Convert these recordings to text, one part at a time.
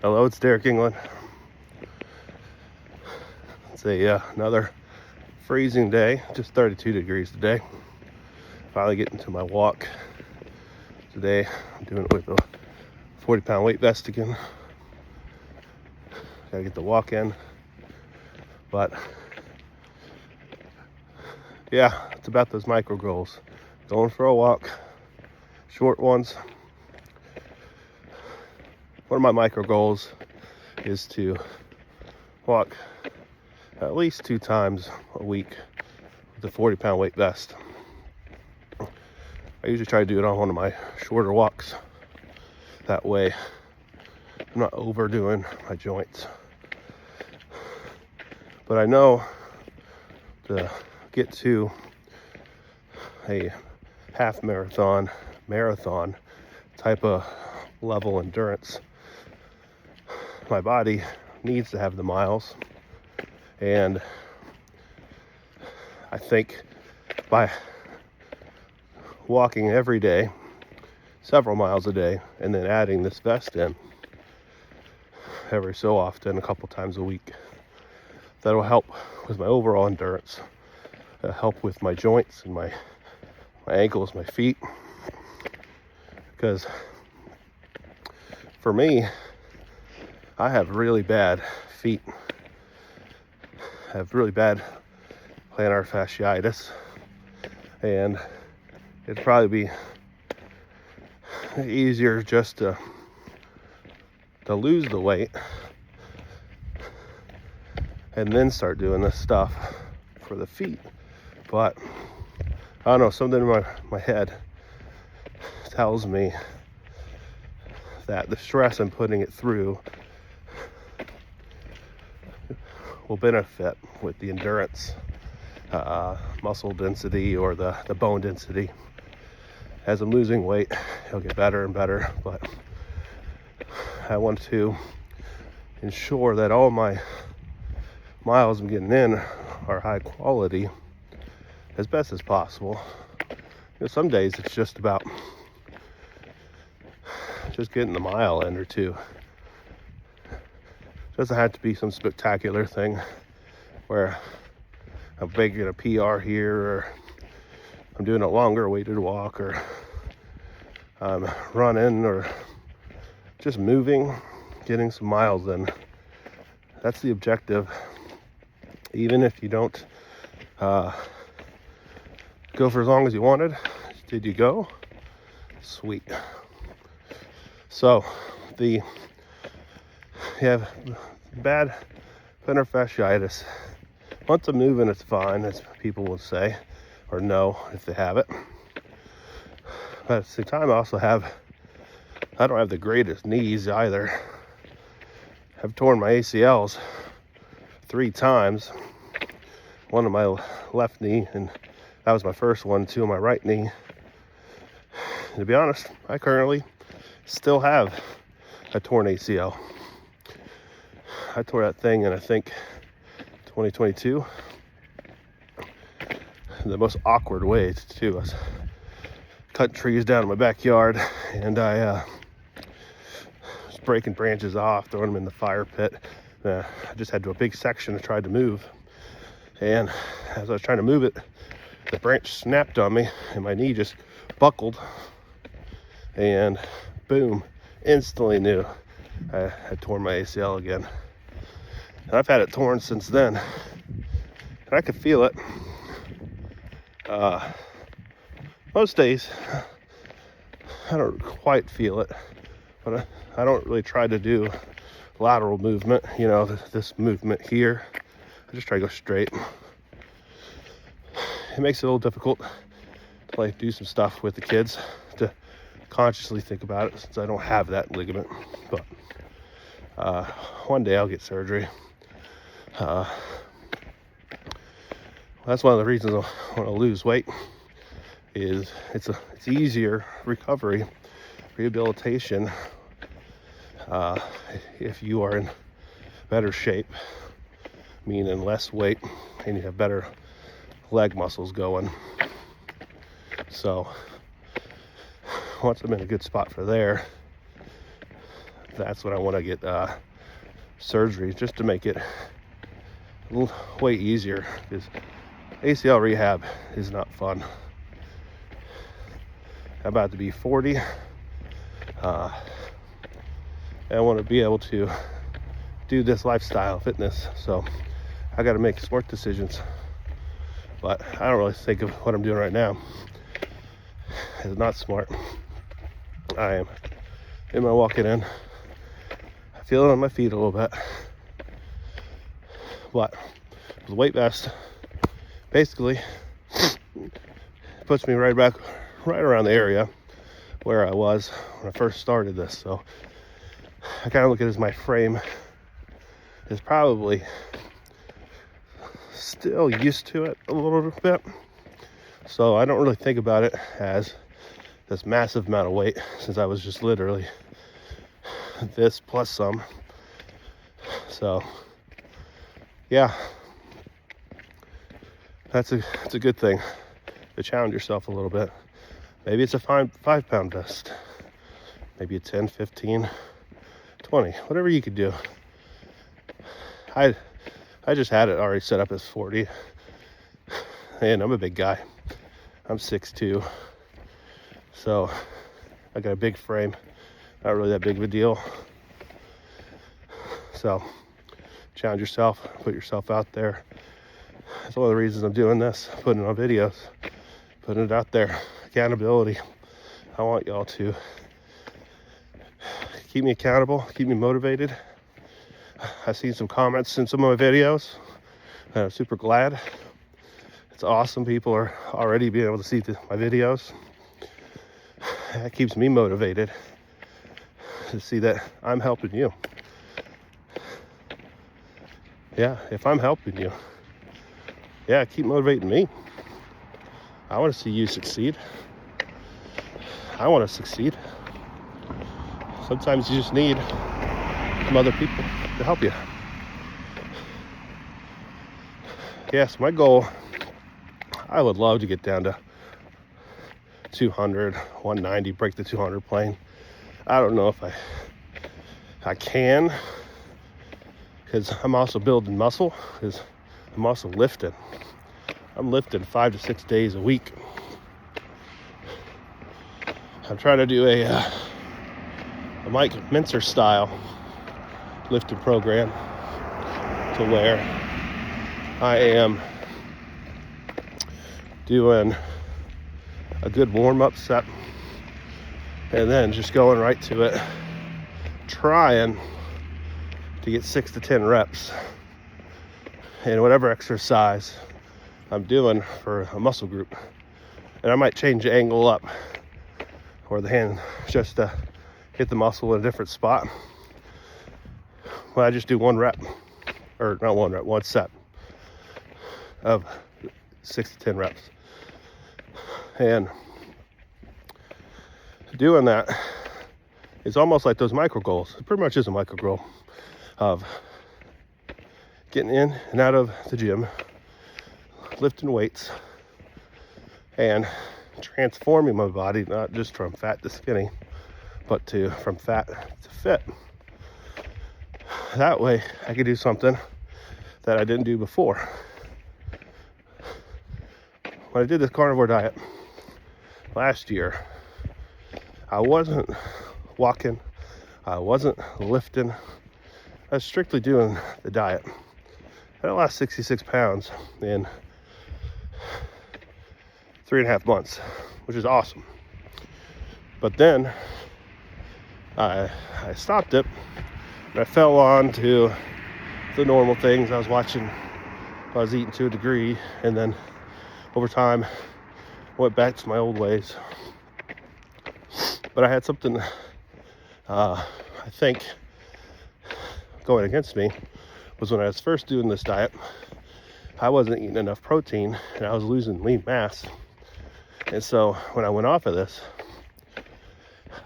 Hello, it's Derek England. It's another freezing day, just 32 degrees today. Finally getting to my walk. Today I'm doing it with a 40-pound weight vest again. Gotta get the walk in. But yeah, it's about those micro goals. Going for a walk, short ones. One of my micro goals is to walk at least 2 times a week with a 40-pound weight vest. I usually try to do it on one of my shorter walks. That way I'm not overdoing my joints. But I know to get to a half marathon type of level endurance, my body needs to have the miles. And I think by walking every day, several miles a day, and then adding this vest in every so often, a couple times a week, that'll help with my overall endurance, help with my joints and my ankles, my feet. Because for me, I have really bad feet. I have really bad plantar fasciitis, and it'd probably be easier just to lose the weight and then start doing this stuff for the feet. But I don't know, something in my head tells me that the stress I'm putting it through will benefit with the endurance, muscle density, or the bone density. As I'm losing weight, it'll get better and better, but I want to ensure that all my miles I'm getting in are high quality as best as possible. Some days it's just about just getting the mile in or two. Doesn't have to be some spectacular thing where I'm making a PR here, or I'm doing a longer weighted walk, or I'm running, or just moving, getting some miles in. That's the objective. Even if you don't go for as long as you wanted, did you go? Sweet. So you have bad plantar fasciitis. Once I'm moving, it's fine, as people will say, or know if they have it. But at the same time, I don't have the greatest knees either. I've torn my ACLs 3 times. One on my left knee, and that was my first one, 2 on my right knee. And to be honest, I currently still have a torn ACL. I tore that thing in, I think, 2022. The most awkward way too. I was cutting trees down in my backyard, and I was breaking branches off, throwing them in the fire pit. I just had to a big section I tried to move, and as I was trying to move it, the branch snapped on me, and my knee just buckled, and boom, instantly knew I had torn my ACL again. And I've had it torn since then, and I could feel it. Most days I don't quite feel it, but I don't really try to do lateral movement, this movement here. I just try to go straight. It makes it a little difficult to do some stuff with the kids, to consciously think about it, since I don't have that ligament. But one day I'll get surgery. That's one of the reasons I want to lose weight. Is it's easier recovery, rehabilitation, if you are in better shape, meaning less weight, and you have better leg muscles going. So once I'm in a good spot for there, that's when I want to get surgery, just to make it way easier, because ACL rehab is not fun. I'm about to be 40. And I want to be able to do this lifestyle fitness, so I got to make smart decisions. But I don't really think of what I'm doing right now as not smart. I am in my walking in, I feel it on my feet a little bit, but the weight vest basically puts me right around the area where I was when I first started this. So I kind of look at it as my frame is probably still used to it a little bit, so I don't really think about it as this massive amount of weight, since I was just literally this plus some. So yeah, it's a good thing to challenge yourself a little bit. Maybe it's a 5-pound vest, maybe a 10, 15, 20, whatever you could do. I just had it already set up as 40, and I'm a big guy. I'm 6'2", so I got a big frame, not really that big of a deal. So challenge yourself, put yourself out there. That's one of the reasons I'm doing this, putting it on videos, putting it out there. Accountability. I want y'all to keep me accountable, keep me motivated. I've seen some comments in some of my videos, and I'm super glad. It's awesome. People are already being able to see my videos. That keeps me motivated to see that I'm helping you. Yeah, if I'm helping you, yeah, keep motivating me. I want to see you succeed. I want to succeed. Sometimes you just need some other people to help you. Yes, my goal, I would love to get down to 200, 190, break the 200 plane. I don't know if I can, because I'm also building muscle, because I'm also lifting. I'm lifting 5 to 6 days a week. I'm trying to do a Mike Mentzer-style lifting program, to where I am doing a good warm-up set and then just going right to it, trying to get 6 to 10 reps in whatever exercise I'm doing for a muscle group. And I might change the angle up or the hand just to hit the muscle in a different spot. Well, I just do one set of 6 to 10 reps. And doing that is almost like those micro goals. It pretty much is a micro goal of getting in and out of the gym, lifting weights, and transforming my body, not just from fat to skinny, but from fat to fit. That way I could do something that I didn't do before. When I did this carnivore diet last year, I wasn't walking, I wasn't lifting, I was strictly doing the diet. I lost 66 pounds in 3.5 months, which is awesome. But then I stopped it, and I fell on to the normal things. I was eating to a degree, and then over time I went back to my old ways. But I had something I think going against me was when I was first doing this diet, I wasn't eating enough protein and I was losing lean mass. And so when I went off of this,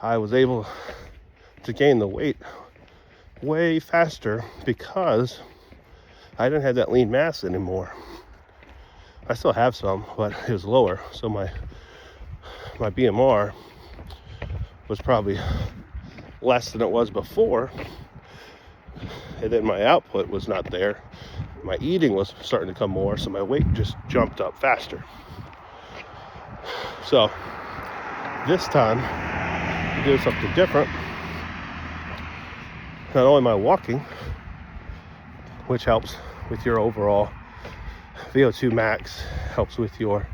I was able to gain the weight way faster because I didn't have that lean mass anymore. I still have some, but it was lower. So my BMR was probably less than it was before, and then my output was not there. My eating was starting to come more, so my weight just jumped up faster. So this time, I'm doing something different. Not only am I walking, which helps with your overall VO2 max, helps with your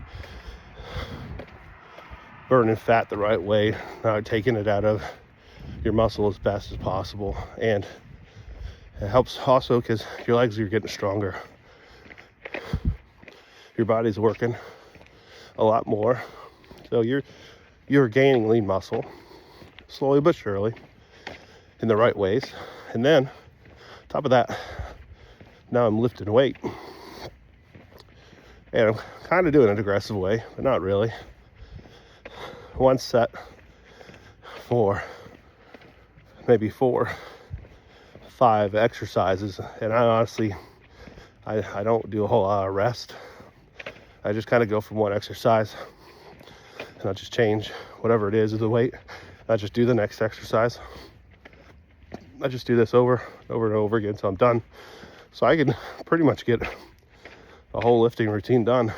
burning fat the right way, not taking it out of your muscle as fast as possible, and it helps also because your legs are getting stronger. Your body's working a lot more, so you're gaining lean muscle slowly but surely in the right ways. And then top of that, now I'm lifting weight, and I'm kind of doing it an aggressive way, but not really. One set for maybe 4, 5 exercises, and I honestly I don't do a whole lot of rest. I just kind of go from one exercise, and I'll just change whatever it is of the weight. I just do the next exercise. I just do this over and over again until I'm done. So I can pretty much get a whole lifting routine done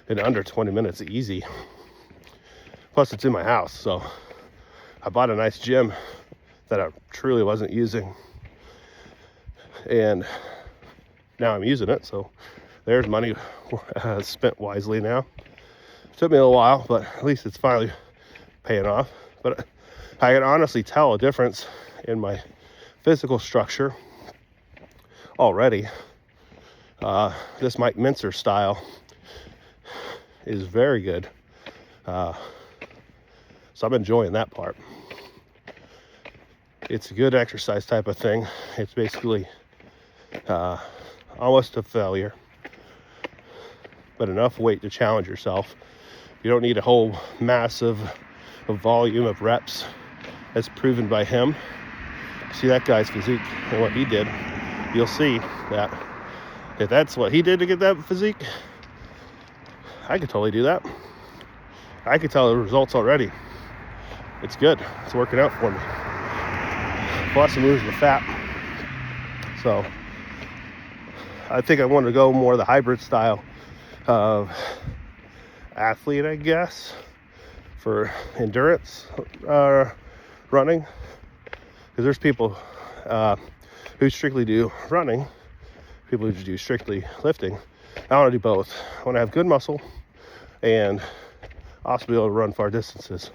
in under 20 minutes, easy. Plus it's in my house, so I bought a nice gym that I truly wasn't using, and now I'm using it, so there's money spent wisely now. It took me a little while, but at least it's finally paying off. But I can honestly tell a difference in my physical structure already. This Mike Mentzer-style is very good. So I'm enjoying that part. It's a good exercise type of thing. It's basically almost a failure, but enough weight to challenge yourself. You don't need a whole massive volume of reps, as proven by him. See that guy's physique and what he did, you'll see that if that's what he did to get that physique, I could totally do that. I could tell the results already. It's good. It's working out for me. Plus I'm losing the fat. So I think I want to go more the hybrid style of athlete, I guess, for endurance running. Because there's people who strictly do running, people who do strictly lifting. I want to do both. I want to have good muscle and also be able to run far distances.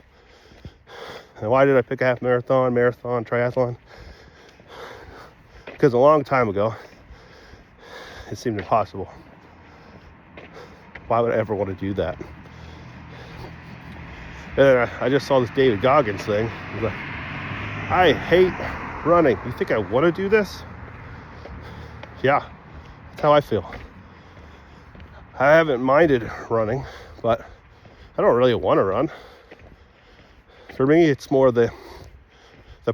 And why did I pick a half marathon, triathlon? Because a long time ago, it seemed impossible. Why would I ever want to do that? And then I just saw this David Goggins thing. I was like, I hate running. You think I want to do this? Yeah, that's how I feel. I haven't minded running, but I don't really want to run. For me, it's more the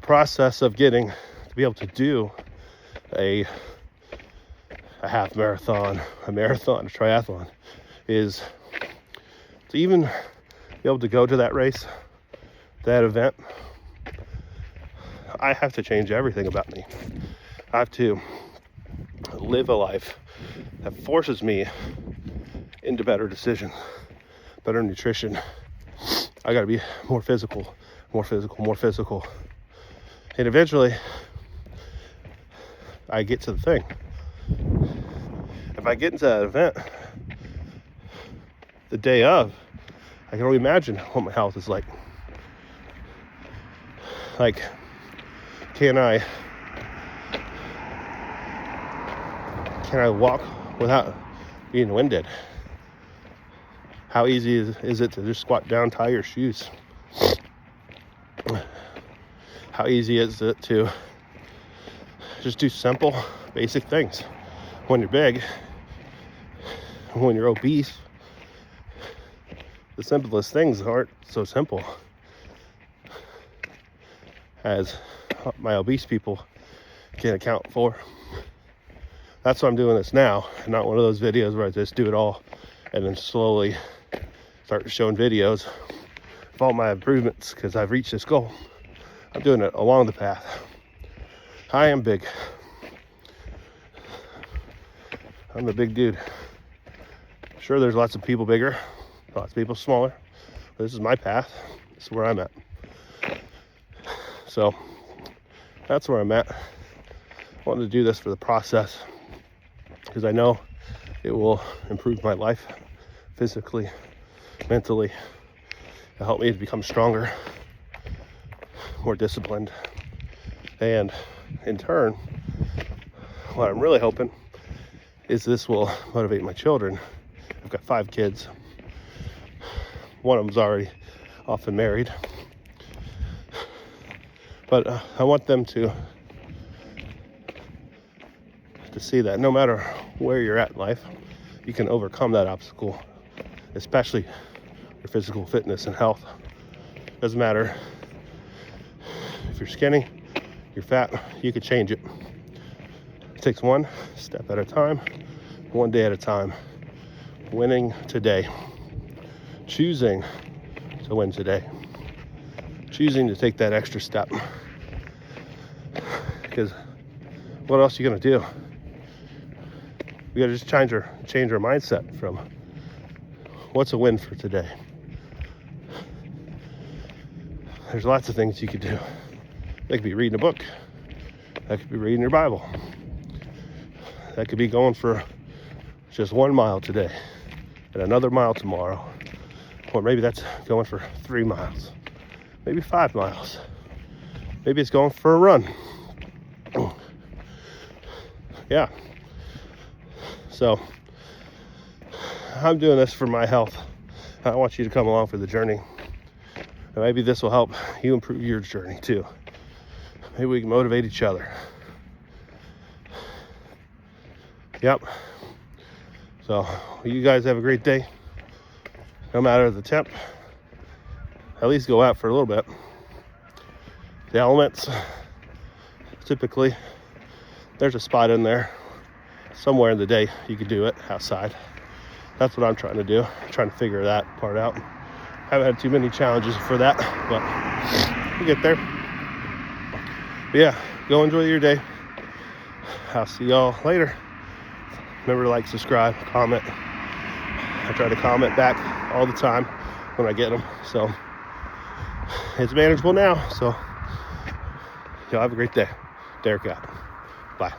process of getting to be able to do a half marathon, a marathon, a triathlon, is to even be able to go to that race, that event. I have to change everything about me. I have to live a life that forces me into better decisions, better nutrition. I gotta be more physical. And eventually, I get to the thing. If I get into that event the day of, I can only imagine what my health is like. Like, can I walk without being winded? How easy is it to just squat down, tie your shoes? How easy is it to just do simple, basic things? When you're big, when you're obese, the simplest things aren't so simple as my obese people can account for. That's why I'm doing this now, and not one of those videos where I just do it all and then slowly start showing videos of all my improvements because I've reached this goal. I'm doing it along the path. I am big. I'm a big dude. Sure, there's lots of people bigger, lots of people smaller. This is my path. This is where I'm at. So that's where I'm at. I wanted to do this for the process because I know it will improve my life physically, mentally. It'll help me to become stronger, more disciplined, and in turn, what I'm really hoping is this will motivate my children. I've got 5 kids. One of them's already off and married. But I want them to see that no matter where you're at in life, you can overcome that obstacle, especially your physical fitness and health. Doesn't matter if you're skinny, you're fat, you could change it. It takes one step at a time, one day at a time. Winning today. Choosing to win today. Choosing to take that extra step. Because what else are you going to do? We got to just change our mindset from what's a win for today. There's lots of things you could do. That could be reading a book. That could be reading your Bible. That could be going for just 1 mile today and another mile tomorrow. Or maybe that's going for 3 miles. Maybe 5 miles. Maybe it's going for a run. Yeah. So I'm doing this for my health. I want you to come along for the journey. And maybe this will help you improve your journey too. Maybe we can motivate each other. Yep. So you guys have a great day. No matter the temp, at least go out for a little bit. The elements, typically, there's a spot in there somewhere in the day you could do it outside. That's what I'm trying to do. I'm trying to figure that part out. Haven't had too many challenges for that, but we'll get there. But yeah, go enjoy your day. I'll see y'all later. Remember to like, subscribe, comment. I try to comment back all the time when I get them. So it's manageable now. So y'all have a great day. Derek out. Bye.